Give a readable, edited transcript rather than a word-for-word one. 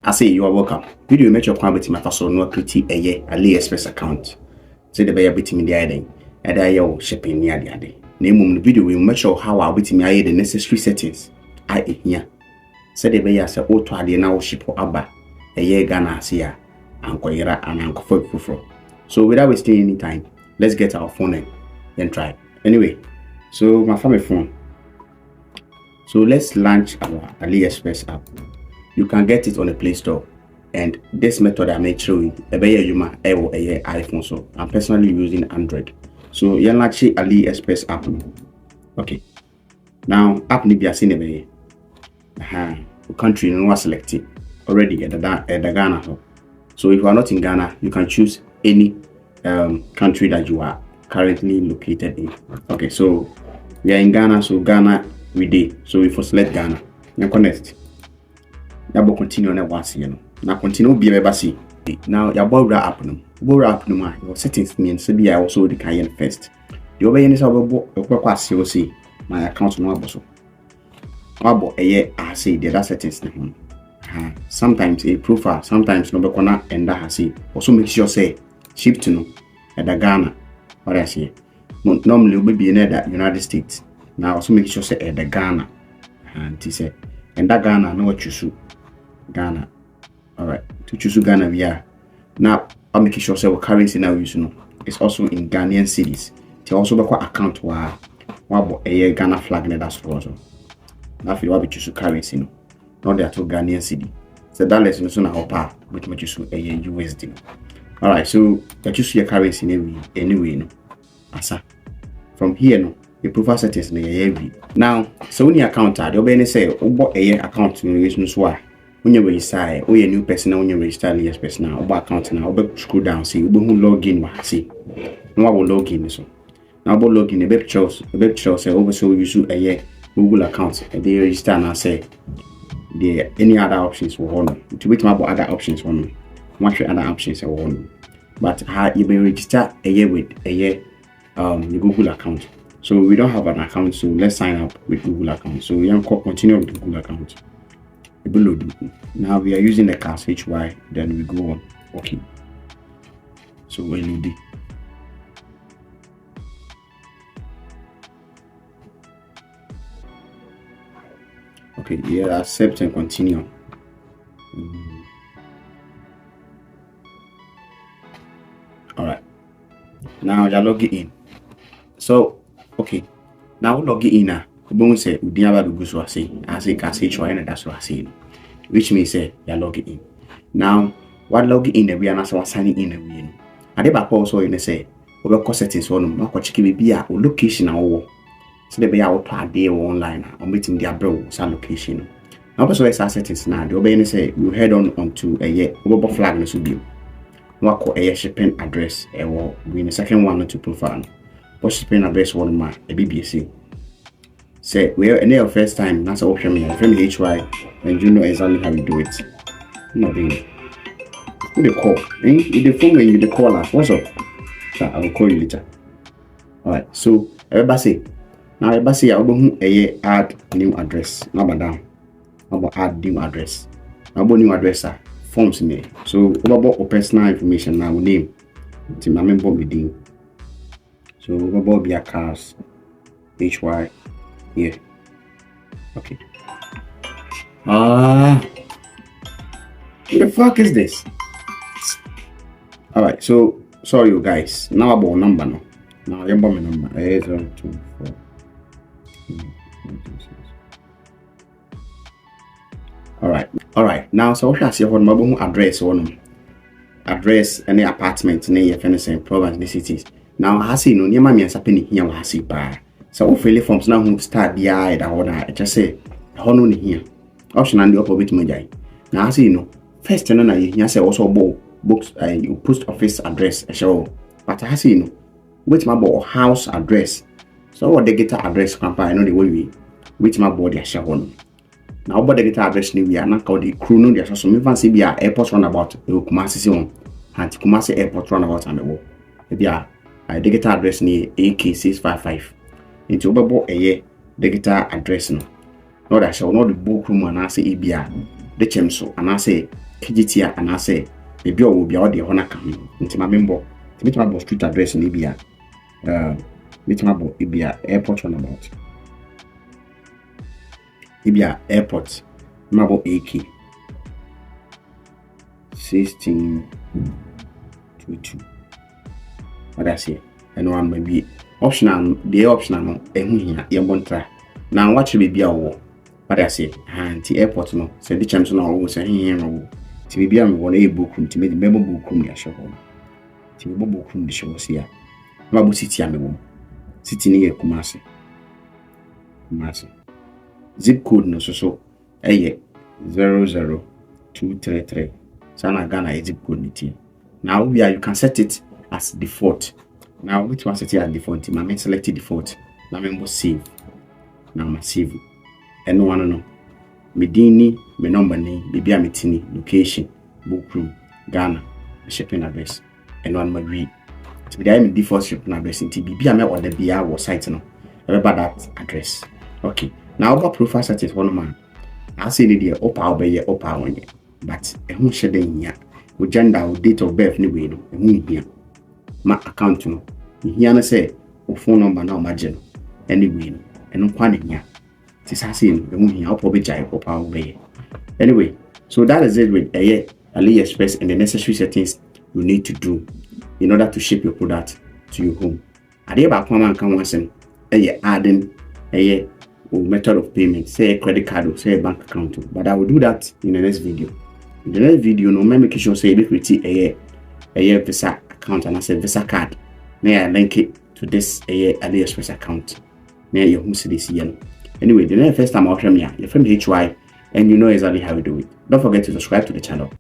I say you are welcome. Video make your quality my first no create a AliExpress account. Say the buyer bit me the idea. And I shipping near the other. Name the video will make sure how I bit me the necessary settings. I here. Say the buyer say auto ade now ship or abba. A year Ghana here. Uncle Yera and Uncle Fufro. So without wasting any time, let's get our phone and then try. Anyway, so my family phone. So let's launch our AliExpress app. You can get it on the Play Store, and this method I made show you a iPhone. So I'm personally using Android. So you launch AliExpress app. Okay. Now app ni be seen a country no selected already at the Ghana. So if you are not in Ghana, you can choose any country that you are currently located in. Okay, so we are in Ghana, so Ghana we did. So we first select Ghana. Now connect. You will continue on once you know. Now continue be able to see. Now you borrow app no. Borrow app no your settings means to be also the can first. The obey is about see my account no aboso. Abo eye I say the other settings no. Sometimes a profile, sometimes no be kona and that say. Also make sure say ship to no at the Ghana. What I say. Normally we be in the United States. Now also make sure say at the Ghana. And he said and that Ghana no what choose Ghana. Alright. To choose Ghana we are. Now I'm making sure say what currency now use no. It's also in Ghanaian cities. They also be account wa a Ghana flag that's also. Now if you want to choose currency no. Not there to Ghanaian city. So that lets you know how which much choose a USD. Alright, so you choose your currency anyway no. Asa. From here no. The profile settings na every. Now, so when you account the obey say obo account no so when you register or a new person when you register AliExpress now obo account now obo scroll down see obo login wa see. No wa login so. Now obo login a web say obo so use a Google account and they register and say there any other options for one. To wait about other options one. What other options for one. But how you may register a year with the Google account. So we don't have an account, so let's sign up with Google account. So we can continue with the Google account. Now we are using the class HY, then we go on. Okay. So LOD. Okay, yeah, accept and continue. Alright. Now you're logging in. So okay, now log in now. We say we didn't have to go so I say can say and that's what I say. Which means say you're logging in. Now what logging in we are not signing in we. And the back also in say we go settings one no ko check be a location now. So the be out to day online or meeting their bro some location. Now also is settings now. The obey say you head onto a year over flag no so be. No call a shipping address or we in the second one to profile. What's shipping address one ma a BBC. Say we are any first time that's option me from HY and you know exactly how you do it. No doing. Who the call? If the phone when you the call us, what's up? So I will call you later. Alright, so everybody say now everybody say I will add new address. Now down. I will add new address. I will new address forms in there. So about personal information now name. To my member meeting. So about be a cars HY here. Okay. What the fuck is this? Alright, so sorry you guys. Now about number now. Now your number 824. Alright. Now so what I see on my address one address any apartment near your friends and province the cities. Now I see no near my sapini here I see bar. So fill forms now who start the eye that order just say honor here. Option and the upper bit my. Now I see no first and I say also books you post office address a show. But I see no which my house address. So what the guitar address company I know the way we which my body show on. Now but the guitar address ni we are not called the crew no there so me fancy be airport runabout Kumasi one and Kumasi airport runabout and the wall. Maybe the guitar address ni AK655 into babo a digital address no. Not that shall not the book room and I say EBR the chemso and I say KGT and I say maybe will be all the honor coming into my member to meet my street address in Libya. Meet my Libya airport on about Libya airport, Mabo AK 1622. What I say, and one maybe optional, the optional, and here, your montra. Now, what should be a war? What I say, and the airport no, said the champion always saying here. To be a one a book room to make the memo book room, show home. To be book room, the show was here. Mabu City, I'm sitting near Kumasi. Zip code no so 00233. Sana Ghana is zip code niti. Now you can set it as default. Now which one set it as default? I select default. Now I save. Now I save. And one no. Medini, my number name, maybe I'm tini, location, book room, Ghana, shipping address, and one my read. To be the default shipping address in TBB, I or the BR or site no. Remember that address. Okay. Now about profile settings one man. I say the opa obey opa one year. But a who shed in here. With gender or date of birth anyway, no, a moon here. My account no. Here say or phone number now imagine. Anyway, and no one here. Tis I seen the moon here, probably jive opa obey. Anyway, so that is it with AliExpress and the necessary settings you need to do in order to ship your product to your home. I did about one man can once and adding a method of payment, say a credit card or say a bank account. But I will do that in the next video. In the next video, no make sure say you create a Visa account and I say Visa card. Now I link it to this AliExpress account. Now you who see this here. Anyway, the next first time I'll come here, you're from HY and you know exactly how to do it. Don't forget to subscribe to the channel.